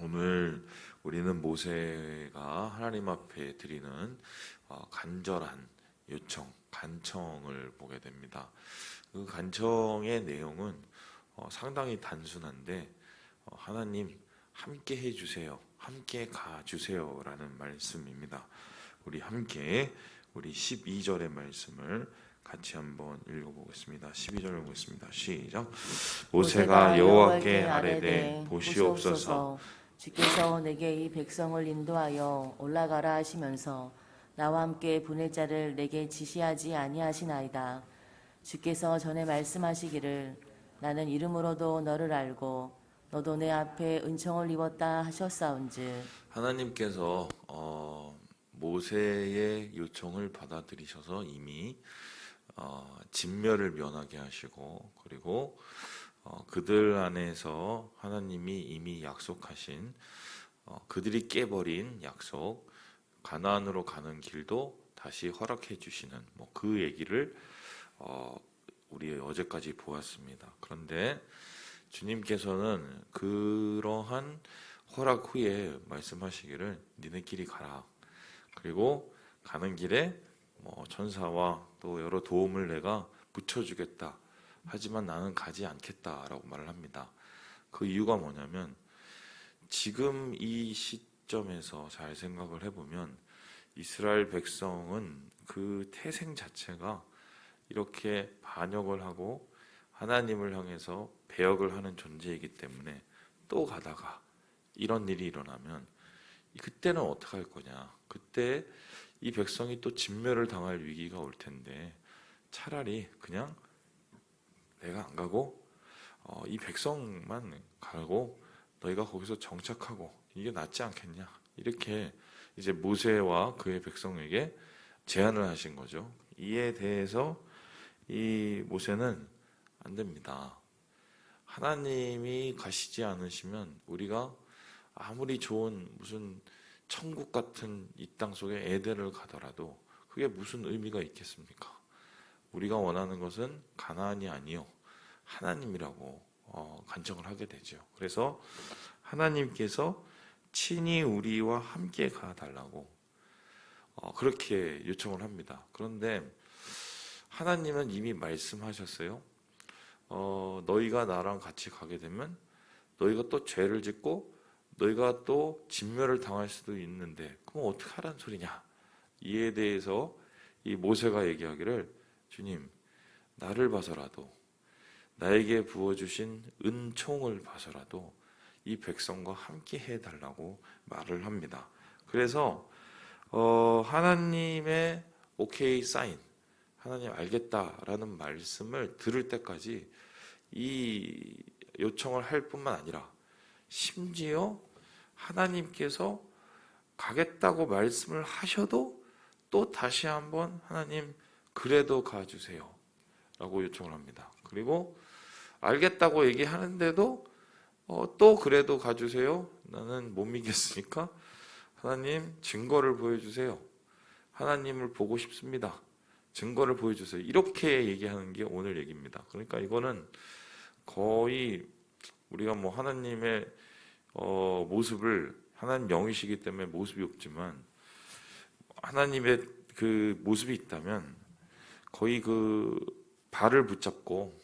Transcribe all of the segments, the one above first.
오늘 우리는 모세가 하나님 앞에 드리는 간절한 요청, 간청을 보게 됩니다. 그 간청의 내용은 상당히 단순한데 하나님 함께 해주세요, 함께 가주세요 라는 말씀입니다. 우리 함께 우리 12절의 말씀을 같이 한번 읽어보겠습니다. 12절을 보겠습니다. 시작. 모세가 여호와께 아뢰되 보시옵소서, 주께서 내게 이 백성을 인도하여 올라가라 하시면서 나와 함께 보낼 자를 내게 지시하지 아니하시나이다. 주께서 전에 말씀하시기를 나는 이름으로도 너를 알고 너도 내 앞에 은총을 입었다 하셨사온즉. 하나님께서 모세의 요청을 받아들이셔서 이미 진멸을 면하게 하시고, 그리고 그들 안에서 하나님이 이미 약속하신 그들이 깨버린 약속 가나안으로 가는 길도 다시 허락해 주시는 그 얘기를 우리 어제까지 보았습니다. 그런데 주님께서는 그러한 허락 후에 말씀하시기를 니네끼리 가라. 그리고 가는 길에 천사와 또 여러 도움을 내가 붙여주겠다. 하지만 나는 가지 않겠다라고 말을 합니다. 그 이유가 뭐냐면 지금 이 시점에서 잘 생각을 해보면 이스라엘 백성은 그 태생 자체가 이렇게 반역을 하고 하나님을 향해서 배역을 하는 존재이기 때문에 또 가다가 이런 일이 일어나면 그때는 어떻게 할 거냐. 그때 이 백성이 또 진멸을 당할 위기가 올 텐데 차라리 그냥 내가 안 가고 이 백성만 가고 너희가 거기서 정착하고 이게 낫지 않겠냐. 이렇게 이제 모세와 그의 백성에게 제안을 하신 거죠. 이에 대해서 이 모세는 안 됩니다. 하나님이 가시지 않으시면 우리가 아무리 좋은 무슨 천국 같은 이 땅 속에 에덴을 가더라도 그게 무슨 의미가 있겠습니까? 우리가 원하는 것은 가나안이 아니요 하나님이라고 간청을 하게 되죠. 그래서 하나님께서 친히 우리와 함께 가달라고 그렇게 요청을 합니다. 그런데 하나님은 이미 말씀하셨어요. 너희가 나랑 같이 가게 되면 너희가 또 죄를 짓고 너희가 또 진멸을 당할 수도 있는데 그럼 어떻게 하라는 소리냐. 이에 대해서 이 모세가 얘기하기를 주님, 나를 봐서라도 나에게 부어주신 은총을 봐서라도 이 백성과 함께 해달라고 말을 합니다. 그래서 하나님의 오케이 사인, 하나님 알겠다라는 말씀을 들을 때까지 이 요청을 할 뿐만 아니라 심지어 하나님께서 가겠다고 말씀을 하셔도 또 다시 한번 하나님 그래도 가주세요 라고 요청을 합니다. 그리고 알겠다고 얘기하는데도 또 그래도 가주세요. 나는 못 믿겠으니까 하나님 증거를 보여주세요. 하나님을 보고 싶습니다. 증거를 보여주세요. 이렇게 얘기하는 게 오늘 얘기입니다. 그러니까 이거는 거의 우리가 하나님의 모습을, 하나님 영이시기 때문에 모습이 없지만 하나님의 그 모습이 있다면 거의 그 발을 붙잡고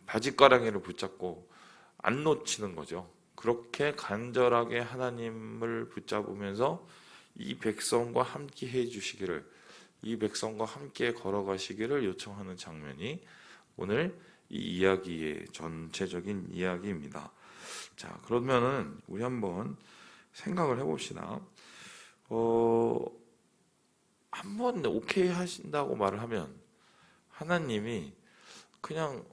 바짓가랑이를 붙잡고 안 놓치는 거죠. 그렇게 간절하게 하나님을 붙잡으면서 이 백성과 함께 해주시기를, 이 백성과 함께 걸어가시기를 요청하는 장면이 오늘 이 이야기의 전체적인 이야기입니다. 자, 그러면은 우리 한번 생각을 해봅시다. 한번 오케이 하신다고 말을 하면 하나님이 그냥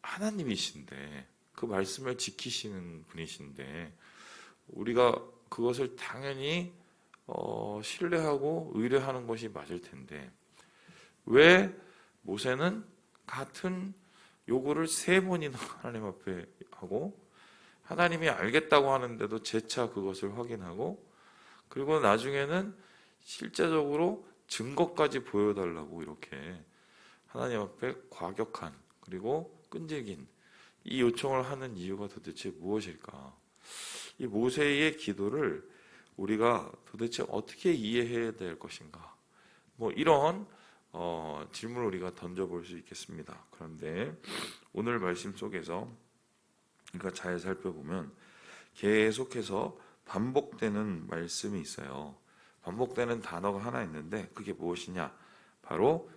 하나님이신데 그 말씀을 지키시는 분이신데 우리가 그것을 당연히 신뢰하고 의뢰하는 것이 맞을 텐데 왜 모세는 같은 요구를 3번이나 하나님 앞에 하고 하나님이 알겠다고 하는데도 재차 그것을 확인하고 그리고 나중에는 실제적으로 증거까지 보여달라고 이렇게 하나님 앞에 과격한 그리고 끈질긴 이 요청을 하는 이유가 도대체 무엇일까? 이 모세의 기도를 우리가 도대체 어떻게 이해해야 될 것인가? 뭐 이런 질문을 우리가 던져볼 수 있겠습니다. 그런데 오늘 말씀 속에서 우리가 잘 살펴보면 계속해서 반복되는 말씀이 있어요. 반복되는 단어가 하나 있는데 그게 무엇이냐? 바로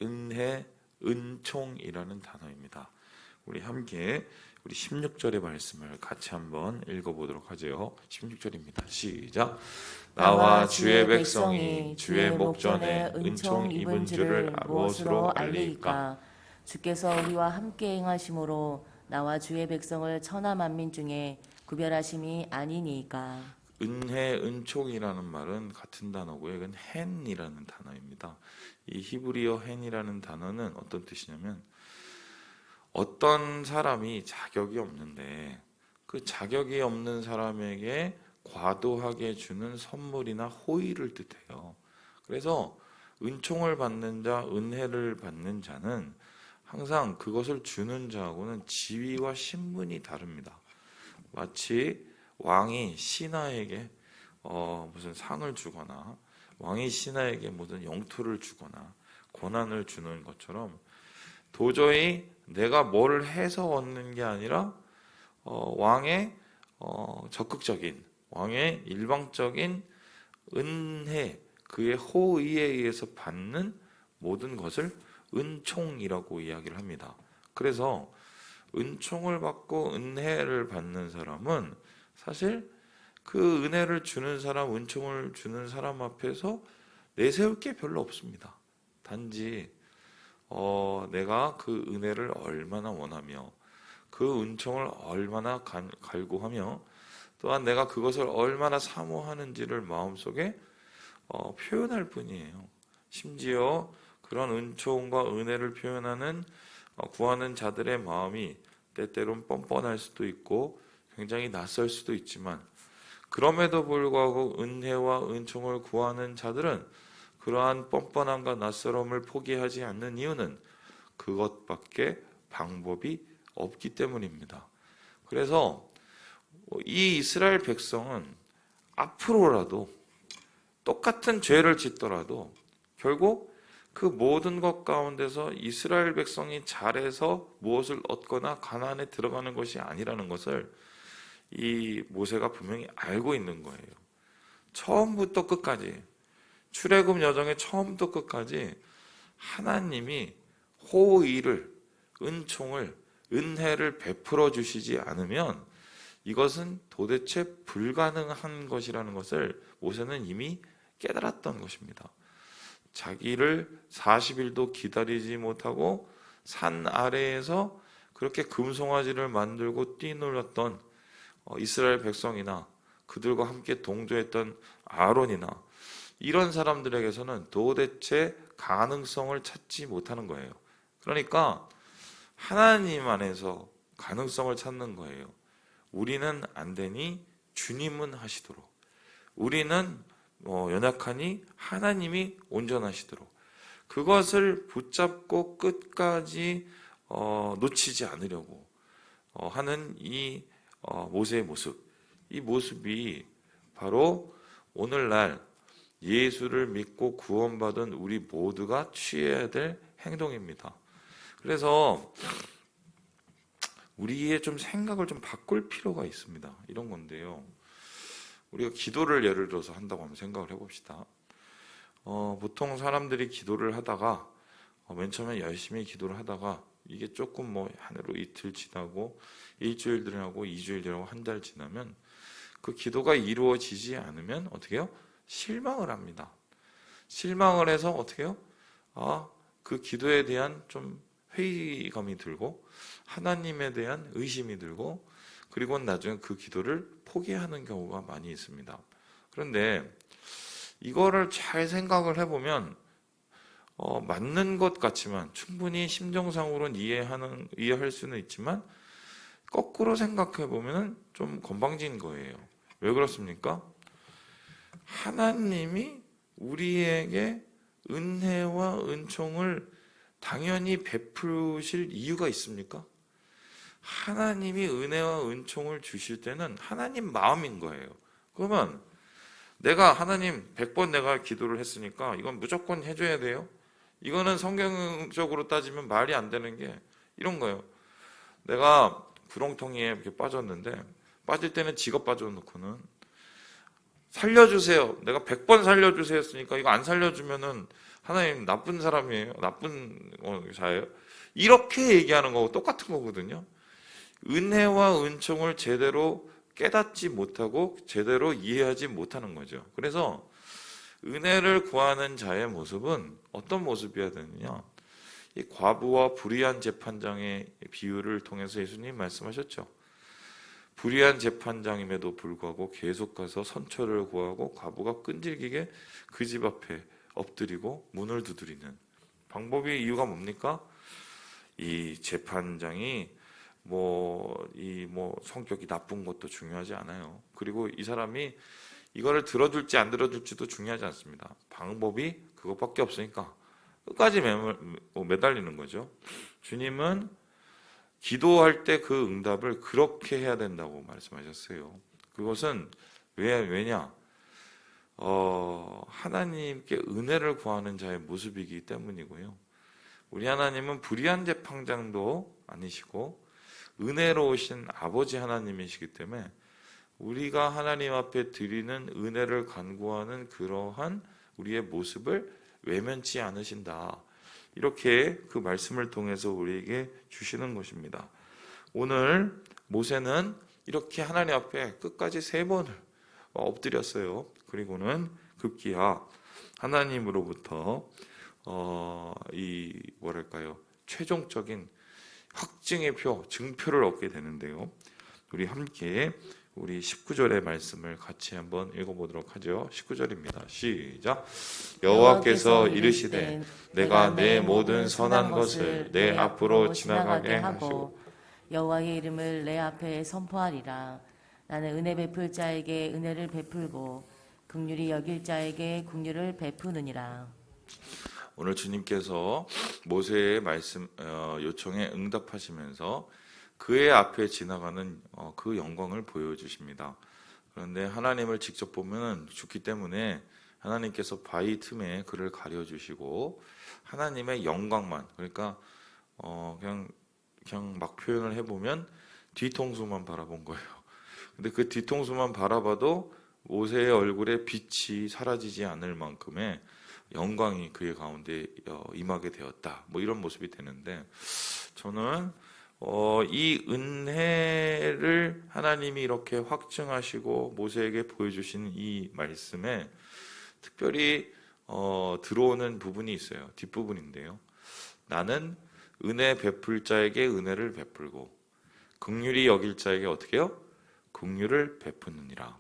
은혜, 은총이라는 단어입니다. 우리 함께 우리 16절의 말씀을 같이 한번 읽어보도록 하죠. 16절입니다. 시작. 나와 주의 백성이 주의 목전에 은총 입은 줄을 무엇으로 알리이까? 주께서 우리와 함께 행하심으로 나와 주의 백성을 천하 만민 중에 구별하심이 아니니까. 은혜, 은총이라는 말은 같은 단어고요. 이건 헨이라는 단어입니다. 이 히브리어 헨이라는 단어는 어떤 뜻이냐면 어떤 사람이 자격이 없는데 그 자격이 없는 사람에게 과도하게 주는 선물이나 호의를 뜻해요. 그래서 은총을 받는 자, 은혜를 받는 자는 항상 그것을 주는 자하고는 지위와 신분이 다릅니다. 마치 왕이 신하에게 무슨 상을 주거나 왕이 신하에게 무슨 영토를 주거나 권한을 주는 것처럼 도저히 내가 뭘 해서 얻는 게 아니라 왕의 적극적인 왕의 일방적인 은혜, 그의 호의에 의해서 받는 모든 것을 은총이라고 이야기를 합니다. 그래서 은총을 받고 은혜를 받는 사람은 사실 그 은혜를 주는 사람, 은총을 주는 사람 앞에서 내세울 게 별로 없습니다. 단지 내가 그 은혜를 얼마나 원하며 그 은총을 얼마나 갈구하며 또한 내가 그것을 얼마나 사모하는지를 마음속에 표현할 뿐이에요. 심지어 그런 은총과 은혜를 표현하는 구하는 자들의 마음이 때때론 뻔뻔할 수도 있고 굉장히 낯설 수도 있지만 그럼에도 불구하고 은혜와 은총을 구하는 자들은 그러한 뻔뻔함과 낯설음을 포기하지 않는 이유는 그것밖에 방법이 없기 때문입니다. 그래서 이 이스라엘 백성은 앞으로라도 똑같은 죄를 짓더라도 결국 그 모든 것 가운데서 이스라엘 백성이 잘해서 무엇을 얻거나 가나안에 들어가는 것이 아니라는 것을 이 모세가 분명히 알고 있는 거예요. 처음부터 끝까지 출애굽 여정의 처음부터 끝까지 하나님이 호의를, 은총을, 은혜를 베풀어 주시지 않으면 이것은 도대체 불가능한 것이라는 것을 모세는 이미 깨달았던 것입니다. 자기를 40일도 기다리지 못하고 산 아래에서 그렇게 금송아지를 만들고 뛰놀렸던 이스라엘 백성이나 그들과 함께 동조했던 아론이나 이런 사람들에게서는 도대체 가능성을 찾지 못하는 거예요. 그러니까 하나님 안에서 가능성을 찾는 거예요. 우리는 안 되니 주님은 하시도록, 우리는 연약하니 하나님이 온전하시도록, 그것을 붙잡고 끝까지 놓치지 않으려고 하는 이 모세의 모습, 이 모습이 바로 오늘날 예수를 믿고 구원받은 우리 모두가 취해야 될 행동입니다. 그래서 우리의 좀 생각을 좀 바꿀 필요가 있습니다. 이런 건데요. 우리가 기도를 예를 들어서 한다고 한번 생각을 해봅시다. 보통 사람들이 기도를 하다가 맨 처음에 열심히 기도를 하다가 이게 조금 하루 이틀 지나고 일주일 지나고 2주일 지나고 한 달 지나면 그 기도가 이루어지지 않으면 어떻게 해요? 실망을 합니다. 실망을 해서 어떻게 해요? 그 기도에 대한 좀 회의감이 들고 하나님에 대한 의심이 들고 그리고 나중에 그 기도를 포기하는 경우가 많이 있습니다. 그런데 이거를 잘 생각을 해보면 맞는 것 같지만 충분히 심정상으로는 이해할 수는 있지만 거꾸로 생각해 보면 좀 건방진 거예요. 왜 그렇습니까? 하나님이 우리에게 은혜와 은총을 당연히 베푸실 이유가 있습니까? 하나님이 은혜와 은총을 주실 때는 하나님 마음인 거예요. 그러면 내가 하나님 100번 내가 기도를 했으니까 이건 무조건 해줘야 돼요? 이거는 성경적으로 따지면 말이 안 되는 게 이런 거예요. 내가 구렁텅이에 이렇게 빠졌는데 빠질 때는 지가 빠져놓고는 살려주세요. 내가 100번 살려주세요 했으니까 이거 안 살려주면은 하나님 나쁜 사람이에요. 나쁜 자예요. 이렇게 얘기하는 거하고 똑같은 거거든요. 은혜와 은총을 제대로 깨닫지 못하고 제대로 이해하지 못하는 거죠. 그래서 은혜를 구하는 자의 모습은 어떤 모습이어야 되느냐? 이 과부와 불의한 재판장의 비유를 통해서 예수님 말씀하셨죠. 불의한 재판장임에도 불구하고 계속 가서 선처를 구하고 과부가 끈질기게 그 집 앞에 엎드리고 문을 두드리는 방법이 이유가 뭡니까? 이 재판장이 성격이 나쁜 것도 중요하지 않아요. 그리고 이 사람이 이거를 들어줄지 안 들어줄지도 중요하지 않습니다. 방법이 그것밖에 없으니까 끝까지 매달리는 거죠. 주님은 기도할 때 그 응답을 그렇게 해야 된다고 말씀하셨어요. 그것은 왜냐? 하나님께 은혜를 구하는 자의 모습이기 때문이고요. 우리 하나님은 불의한 재판장도 아니시고 은혜로우신 아버지 하나님이시기 때문에 우리가 하나님 앞에 드리는 은혜를 간구하는 그러한 우리의 모습을 외면치 않으신다. 이렇게 그 말씀을 통해서 우리에게 주시는 것입니다. 오늘 모세는 이렇게 하나님 앞에 끝까지 3번을 엎드렸어요. 그리고는 급기야 하나님으로부터 최종적인 확증의 증표를 얻게 되는데요. 우리 함께 우리 19절의 말씀을 같이 한번 읽어보도록 하죠. 19절입니다. 시작. 여호와께서 이르시되 내가 내 모든 선한 것을 내 앞으로 지나가게 하시고 여호와의 이름을 내 앞에 선포하리라. 나는 은혜 베풀 자에게 은혜를 베풀고 긍휼히 여길 자에게 긍휼을 베푸느니라. 오늘 주님께서 모세의 말씀 요청에 응답하시면서 그의 앞에 지나가는 그 영광을 보여주십니다. 그런데 하나님을 직접 보면 죽기 때문에 하나님께서 바위 틈에 그를 가려주시고 하나님의 영광만, 그러니까 그냥 막 표현을 해보면 뒤통수만 바라본 거예요. 근데 그 뒤통수만 바라봐도 모세의 얼굴에 빛이 사라지지 않을 만큼의 영광이 그의 가운데 임하게 되었다. 이런 모습이 되는데 저는 이 은혜를 하나님이 이렇게 확증하시고 모세에게 보여주신 이 말씀에 특별히 들어오는 부분이 있어요. 뒷부분인데요. 나는 은혜 베풀 자에게 은혜를 베풀고 긍휼히 여길 자에게 어떻게 해요? 긍휼을 베푸느니라.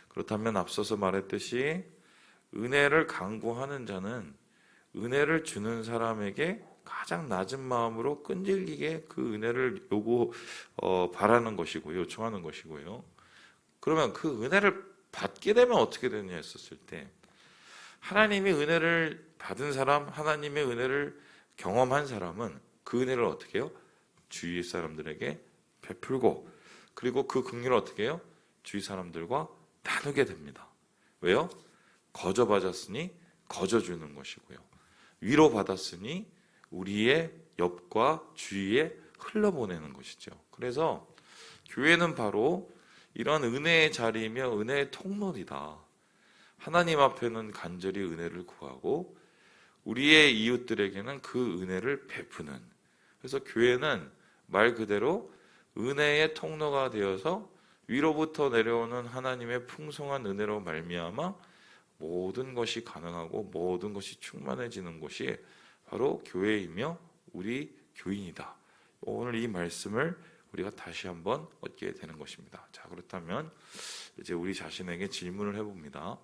그렇다면 앞서서 말했듯이 은혜를 간구하는 자는 은혜를 주는 사람에게 가장 낮은 마음으로 끈질기게 그 은혜를 바라는 것이고요, 요청하는 것이고요. 그러면 그 은혜를 받게 되면 어떻게 되느냐 했었을 때 하나님의 은혜를 받은 사람, 하나님의 은혜를 경험한 사람은 그 은혜를 어떻게 해요? 주위 사람들에게 베풀고 그리고 그 긍휼을 어떻게 해요? 주위 사람들과 나누게 됩니다. 왜요? 거저 받았으니 거저 주는 것이고요. 위로 받았으니 우리의 옆과 주위에 흘러보내는 것이죠. 그래서 교회는 바로 이런 은혜의 자리이며 은혜의 통로이다. 하나님 앞에는 간절히 은혜를 구하고 우리의 이웃들에게는 그 은혜를 베푸는, 그래서 교회는 말 그대로 은혜의 통로가 되어서 위로부터 내려오는 하나님의 풍성한 은혜로 말미암아 모든 것이 가능하고 모든 것이 충만해지는 곳이 바로 교회이며 우리 교인이다. 오늘 이 말씀을 우리가 다시 한번 얻게 되는 것입니다. 자, 그렇다면 이제 우리 자신에게 질문을 해봅니다.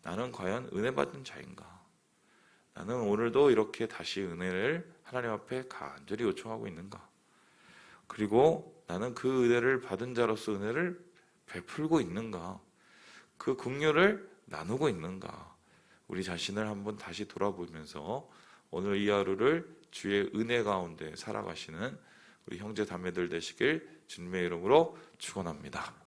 나는 과연 은혜 받은 자인가? 나는 오늘도 이렇게 다시 은혜를 하나님 앞에 간절히 요청하고 있는가? 그리고 나는 그 은혜를 받은 자로서 은혜를 베풀고 있는가? 그 긍휼을 나누고 있는가? 우리 자신을 한번 다시 돌아보면서 오늘 이 하루를 주의 은혜 가운데 살아가시는 우리 형제 자매들 되시길 주님의 이름으로 축원합니다.